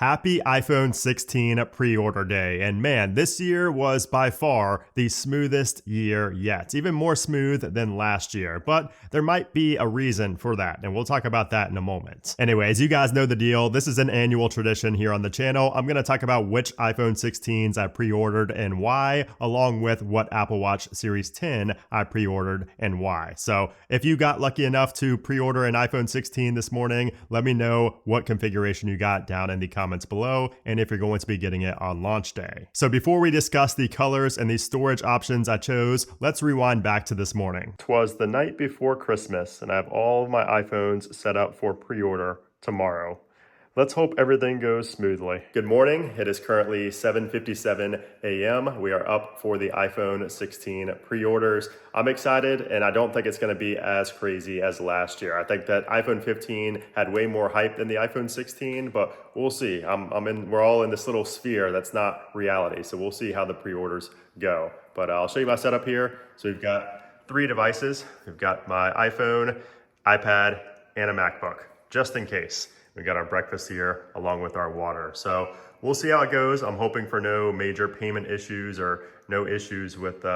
Happy iPhone 16 pre-order day. And man, this year was by far the smoothest year yet. Even more smooth than last year. But there might be a reason for that, and we'll talk about that in a moment. Anyways, you guys know the deal. This is an annual tradition here on the channel. I'm going to talk about which iPhone 16s I pre-ordered and why, along with what Apple Watch Series 10 I pre-ordered and why. So if you got lucky enough to pre-order an iPhone 16 this morning, let me know what configuration you got down in the comments below and if you're going to be getting it on launch day. So before we discuss the colors and the storage options I chose, let's rewind back to this morning. 'Twas the night before Christmas and I have all of my iPhones set up for pre-order tomorrow. Let's hope everything goes smoothly. Good morning. It is currently 7:57 a.m. We are up for the iPhone 16 pre-orders. I'm excited, and I don't think it's going to be as crazy as last year. I think that iPhone 15 had way more hype than the iPhone 16, but we'll see. We're all in this little sphere that's not reality, so we'll see how the pre-orders go. But I'll show you my setup here. So we've got 3 devices. We've got my iPhone, iPad, and a MacBook, just in case. We got our breakfast here along with our water. So we'll see how it goes. I'm hoping for no major payment issues or no issues with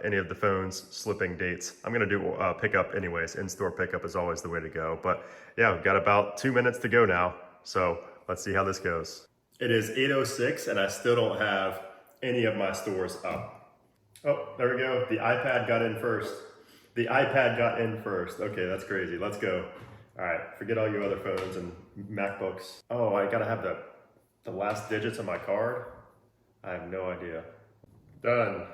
any of the phones slipping dates. I'm gonna do pickup anyways. In-store pickup is always the way to go. But yeah, we've got about 2 minutes to go now. So let's see how this goes. It is 8:06 and I still don't have any of my stores up. Oh, there we go. The iPad got in first. The iPad got in first. Okay, that's crazy. Let's go. All right, forget all you other phones and MacBooks. Oh, I gotta have the last digits of my card? I have no idea. Done.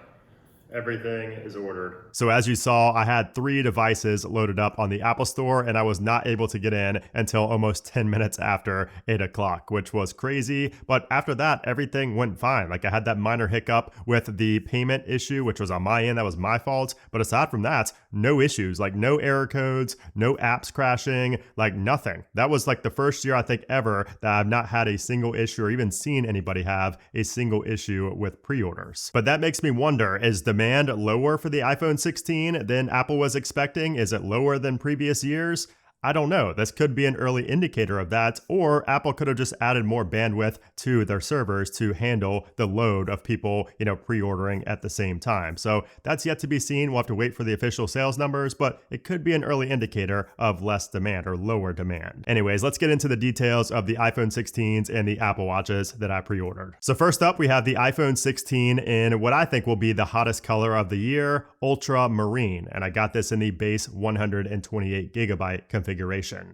Everything is ordered. So as you saw, I had 3 devices loaded up on the Apple Store and I was not able to get in until almost 10 minutes after 8 o'clock, which was crazy. But after that, everything went fine. Like I had that minor hiccup with the payment issue, which was on my end. That was my fault. But aside from that, no issues, like no error codes, no apps crashing, like nothing. That was like the first year I think ever that I've not had a single issue or even seen anybody have a single issue with pre-orders. But that makes me wonder, is demand lower for the iPhone 16 than Apple was expecting? Is it lower than previous years? I don't know. This could be an early indicator of that, or Apple could have just added more bandwidth to their servers to handle the load of people, pre-ordering at the same time. So that's yet to be seen. We'll have to wait for the official sales numbers, but it could be an early indicator of less demand or lower demand. Anyways, let's get into the details of the iPhone 16s and the Apple Watches that I pre-ordered. So first up, we have the iPhone 16 in what I think will be the hottest color of the year, Ultra Marine. And I got this in the base 128 gigabyte configuration.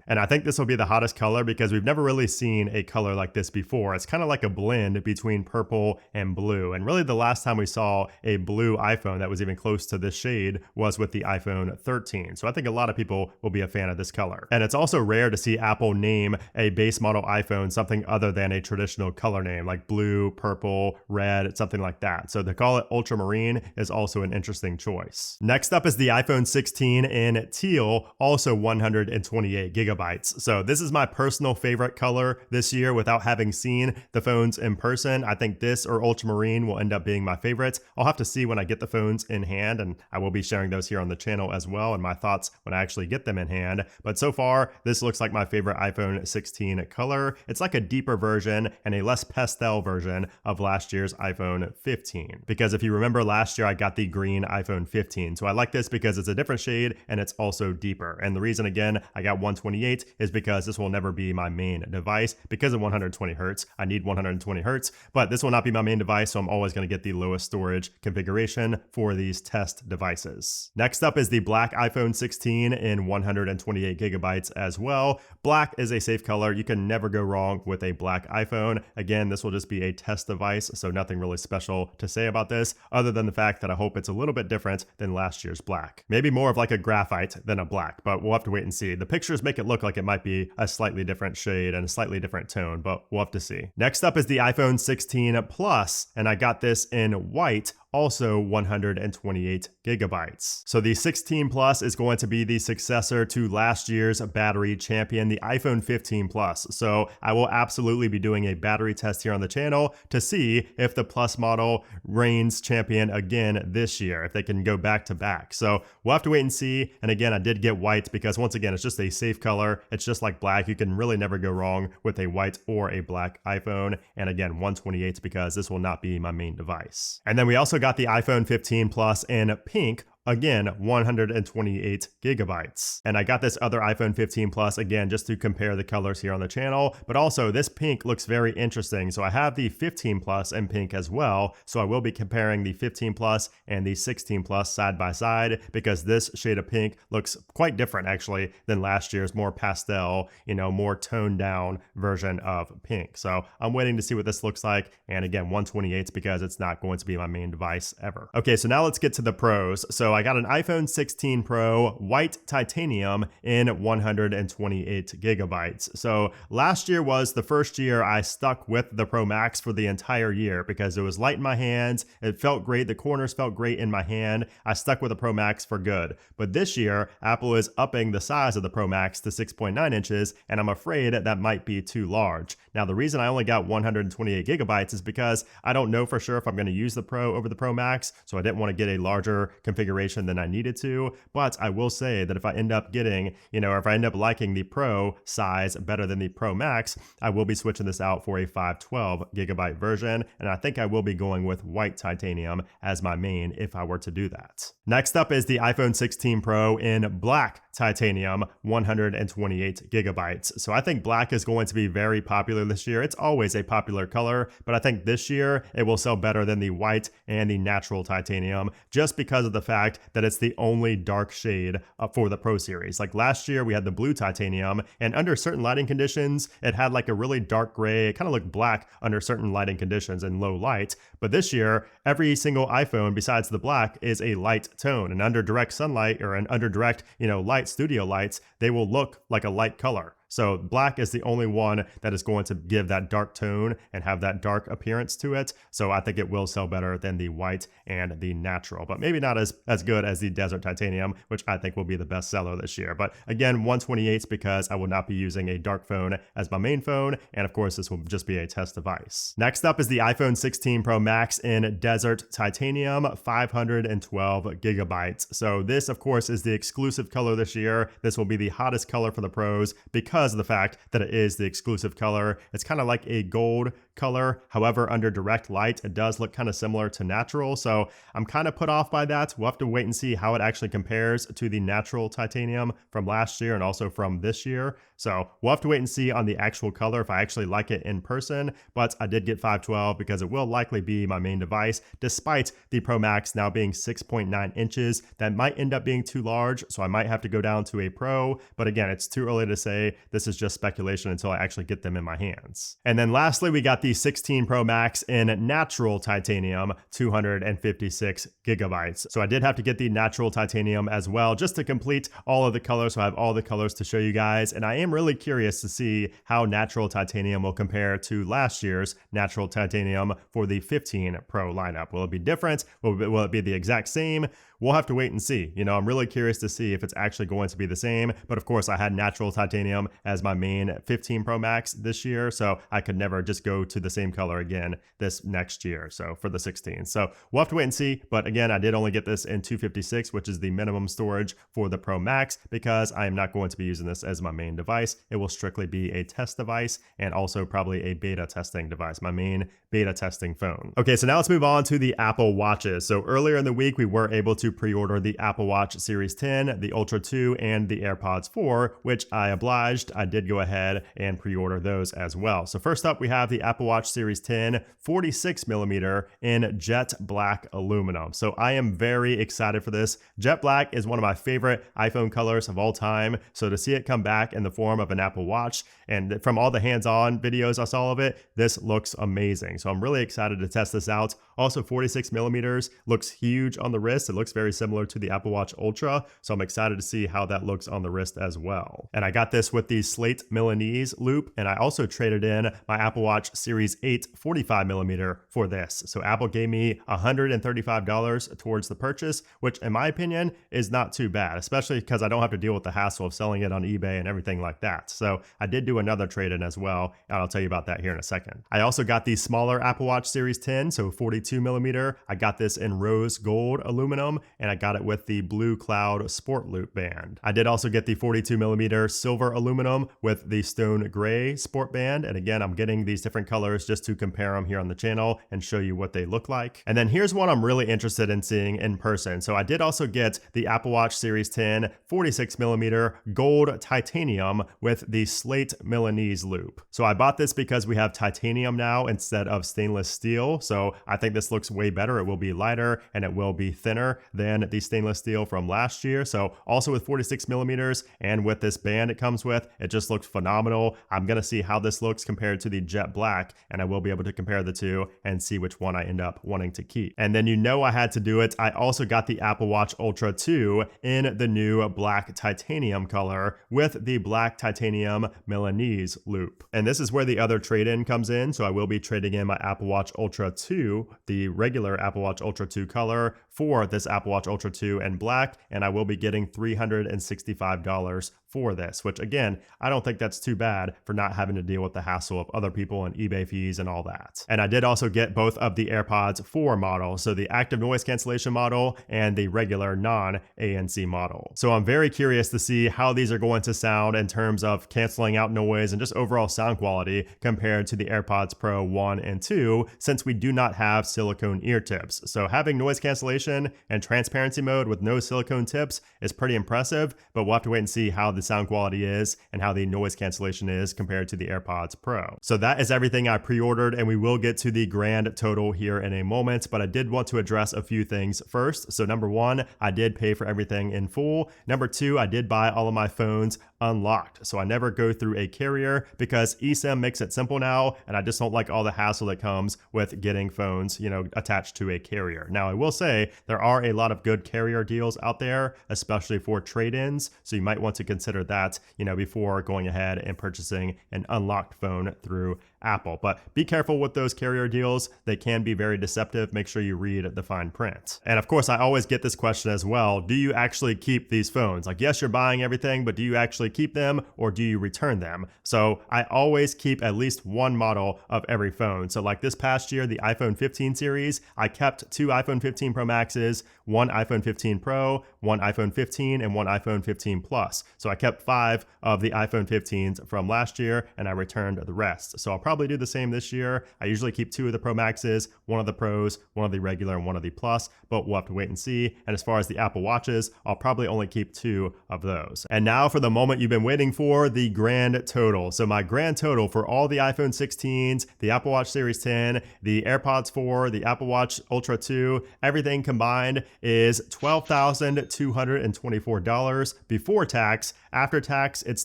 And I think this will be the hottest color because we've never really seen a color like this before. It's kind of like a blend between purple and blue. And really the last time we saw a blue iPhone that was even close to this shade was with the iPhone 13. So I think a lot of people will be a fan of this color. And it's also rare to see Apple name a base model iPhone something other than a traditional color name like blue, purple, red, something like that. So to call it ultramarine is also an interesting choice. Next up is the iPhone 16 in teal, also 128 gigabytes. So this is my personal favorite color this year without having seen the phones in person. I think this or ultramarine will end up being my favorite. I'll have to see when I get the phones in hand, and I will be sharing those here on the channel as well and my thoughts when I actually get them in hand. But so far, this looks like my favorite iPhone 16 color. It's like a deeper version and a less pastel version of last year's iPhone 15. Because if you remember last year, I got the green iPhone 15. So I like this because it's a different shade and it's also deeper. And the reason, again, I got 128 is because this will never be my main device because of 120 hertz. I need 120 hertz, but this will not be my main device, so I'm always going to get the lowest storage configuration for these test devices. Next up is the black iPhone 16 in 128 gigabytes as well. Black is a safe color. You can never go wrong with a black iPhone. Again, this will just be a test device, so nothing really special to say about this other than the fact that I hope it's a little bit different than last year's black. Maybe more of like a graphite than a black, but we'll have to wait and see. The pictures make it look like it might be a slightly different shade and a slightly different tone, but we'll have to see. Next up is the iPhone 16 Plus, and I got this in white, also 128 gigabytes. So the 16 Plus is going to be the successor to last year's battery champion, the iPhone 15 Plus. So I will absolutely be doing a battery test here on the channel to see if the Plus model reigns champion again this year, if they can go back to back. So we'll have to wait and see. And again, I did get white because once again, it's just a safe color. It's just like black. You can really never go wrong with a white or a black iPhone. And again, 128 because this will not be my main device. And then we also got the iPhone 15 Plus in pink. Again, 128 gigabytes. And I got this other iPhone 15 Plus again, just to compare the colors here on the channel, but also this pink looks very interesting. So I have the 15 Plus in pink as well. So I will be comparing the 15 Plus and the 16 Plus side by side because this shade of pink looks quite different actually than last year's more pastel, more toned down version of pink. So I'm waiting to see what this looks like. And again, 128 because it's not going to be my main device ever. Okay, so now let's get to the pros. So I got an iPhone 16 Pro white titanium in 128 gigabytes. So last year was the first year I stuck with the Pro Max for the entire year because it was light in my hands. It felt great. The corners felt great in my hand. I stuck with the Pro Max for good. But this year, Apple is upping the size of the Pro Max to 6.9 inches, and I'm afraid that might be too large. Now, the reason I only got 128 gigabytes is because I don't know for sure if I'm going to use the Pro over the Pro Max, so I didn't want to get a larger configuration than I needed to. But I will say that if I end up getting, or if I end up liking the Pro size better than the Pro Max, I will be switching this out for a 512 gigabyte version. And I think I will be going with white titanium as my main if I were to do that. Next up is the iPhone 16 Pro in black titanium, 128 gigabytes. So I think black is going to be very popular this year. It's always a popular color, but I think this year it will sell better than the white and the natural titanium just because of the fact that it's the only dark shade for the Pro series. Like last year we had the blue titanium, and under certain lighting conditions it had like a really dark gray. It kind of looked black under certain lighting conditions in low light. But this year every single iPhone besides the black is a light tone, and under direct sunlight or under direct light studio lights, they will look like a light color. So black is the only one that is going to give that dark tone and have that dark appearance to it. So I think it will sell better than the white and the natural, but maybe not as good as the desert titanium, which I think will be the best seller this year. But again, 128 because I will not be using a dark phone as my main phone. And of course, this will just be a test device. Next up is the iPhone 16 Pro Max in desert titanium, 512 gigabytes. So this, of course, is the exclusive color this year. This will be the hottest color for the pros because of the fact that it is the exclusive color. It's kind of like a gold color. However, under direct light, it does look kind of similar to natural. So I'm kind of put off by that. We'll have to wait and see how it actually compares to the natural titanium from last year and also from this year. So we'll have to wait and see on the actual color if I actually like it in person. But I did get 512 because it will likely be my main device, despite the Pro Max now being 6.9 inches. That might end up being too large, so I might have to go down to a Pro. But again, it's too early to say. This is just speculation until I actually get them in my hands. And then lastly, we got the 16 Pro Max in natural titanium, 256 gigabytes. So I did have to get the natural titanium as well, just to complete all of the colors. So I have all the colors to show you guys. And I am really curious to see how natural titanium will compare to last year's natural titanium for the 15 Pro lineup. Will it be different? Will it be the exact same? We'll have to wait and see. I'm really curious to see if it's actually going to be the same. But of course, I had natural titanium as my main 15 Pro Max this year, so I could never just go to the same color again this next year. So for the 16. So we'll have to wait and see. But again, I did only get this in 256, which is the minimum storage for the Pro Max, because I am not going to be using this as my main device. It will strictly be a test device and also probably a beta testing device, my main beta testing phone. Okay, so now let's move on to the Apple Watches. So earlier in the week, we were able to pre-order the Apple Watch Series 10, the Ultra 2, and the AirPods 4, which I obliged. I did go ahead and pre-order those as well. So first up, we have the Apple Watch Series 10, 46 millimeter in jet black aluminum. So I am very excited for this. Jet black is one of my favorite iPhone colors of all time. So to see it come back in the form of an Apple Watch And from all the hands-on videos I saw of it, this looks amazing. So I'm really excited to test this out. Also, 46 millimeters looks huge on the wrist. It looks very similar to the Apple Watch Ultra. So I'm excited to see how that looks on the wrist as well. And I got this with the Slate Milanese loop. And I also traded in my Apple Watch Series 8 45 millimeter for this. So Apple gave me $135 towards the purchase, which in my opinion is not too bad, especially because I don't have to deal with the hassle of selling it on eBay and everything like that. So I did do another trade-in as well, and I'll tell you about that here in a second. I also got the smaller Apple Watch Series 10, so 42 millimeter. I got this in rose gold aluminum, and I got it with the Blue Cloud Sport Loop band. I did also get the 42 millimeter silver aluminum with the stone gray sport band, and again, I'm getting these different colors just to compare them here on the channel and show you what they look like. And then here's one I'm really interested in seeing in person. So I did also get the Apple Watch Series 10 46 millimeter gold titanium with the Slate Milanese loop. So I bought this because we have titanium now instead of stainless steel. So I think this looks way better. It will be lighter and it will be thinner than the stainless steel from last year. So also with 46 millimeters and with this band it comes with, it just looks phenomenal. I'm going to see how this looks compared to the jet black, and I will be able to compare the two and see which one I end up wanting to keep. And then I had to do it. I also got the Apple Watch Ultra 2 in the new black titanium color with the black titanium Milanese loop. And this is where the other trade-in comes in. So I will be trading in my Apple Watch Ultra 2, the regular Apple Watch Ultra 2 color, for this Apple Watch Ultra 2 in black, and I will be getting $365 for this, which again, I don't think that's too bad for not having to deal with the hassle of other people and eBay fees and all that. And I did also get both of the AirPods 4 models, so the active noise cancellation model and the regular non-ANC model. So I'm very curious to see how these are going to sound in terms of canceling out noise and just overall sound quality compared to the AirPods Pro 1 and 2, since we do not have silicone ear tips. So having noise cancellation and transparency mode with no silicone tips is pretty impressive, but we'll have to wait and see how the sound quality is and how the noise cancellation is compared to the AirPods Pro. So that is everything I pre-ordered, and we will get to the grand total here in a moment, but I did want to address a few things first. So number one, I did pay for everything in full. Number two, I did buy all of my phones unlocked. So I never go through a carrier because eSIM makes it simple now, and I just don't like all the hassle that comes with getting phones, attached to a carrier. Now, I will say there are a lot of good carrier deals out there, especially for trade-ins. So you might want to consider that, before going ahead and purchasing an unlocked phone through Apple. But be careful with those carrier deals. They can be very deceptive. Make sure you read the fine print. And of course, I always get this question as well. Do you actually keep these phones? Like, yes, you're buying everything, but do you actually keep them or do you return them? So I always keep at least one model of every phone. So like this past year, the iPhone 15 series, I kept 2 iPhone 15 Pro Maxes, 1 iPhone 15 Pro, 1 iPhone 15, and 1 iPhone 15 Plus. So I kept 5 of the iPhone 15s from last year and I returned the rest. So I'll probably do the same this year. I usually keep 2 of the Pro Maxes, 1 of the Pros, 1 of the regular, and 1 of the Plus, but we'll have to wait and see. And as far as the Apple Watches, I'll probably only keep 2 of those. And now for the moment you've been waiting for, the grand total. So my grand total for all the iPhone 16s, the Apple Watch Series 10, the AirPods 4, the Apple Watch Ultra 2, everything combined is $12,224 before tax. After tax, it's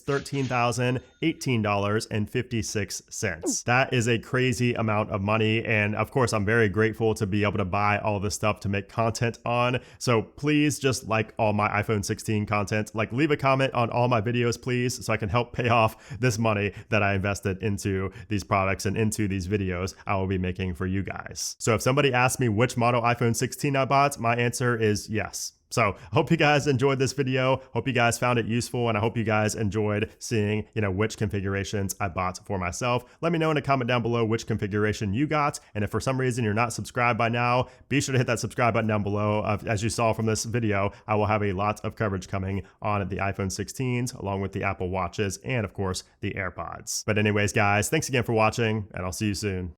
$13,018.56. That is a crazy amount of money. And of course, I'm very grateful to be able to buy all this stuff to make content on. So please just like all my iPhone 16 content, leave a comment on all my videos, please, so I can help pay off this money that I invested into these products and into these videos I will be making for you guys. So if somebody asks me which model iPhone 16 I bought, my answer is yes. So I hope you guys enjoyed this video. Hope you guys found it useful, and I hope you guys enjoyed seeing, which configurations I bought for myself. Let me know in a comment down below which configuration you got. And if for some reason you're not subscribed by now, be sure to hit that subscribe button down below. As you saw from this video, I will have a lot of coverage coming on the iPhone 16s, along with the Apple Watches, and of course the AirPods. But anyways, guys, thanks again for watching, and I'll see you soon.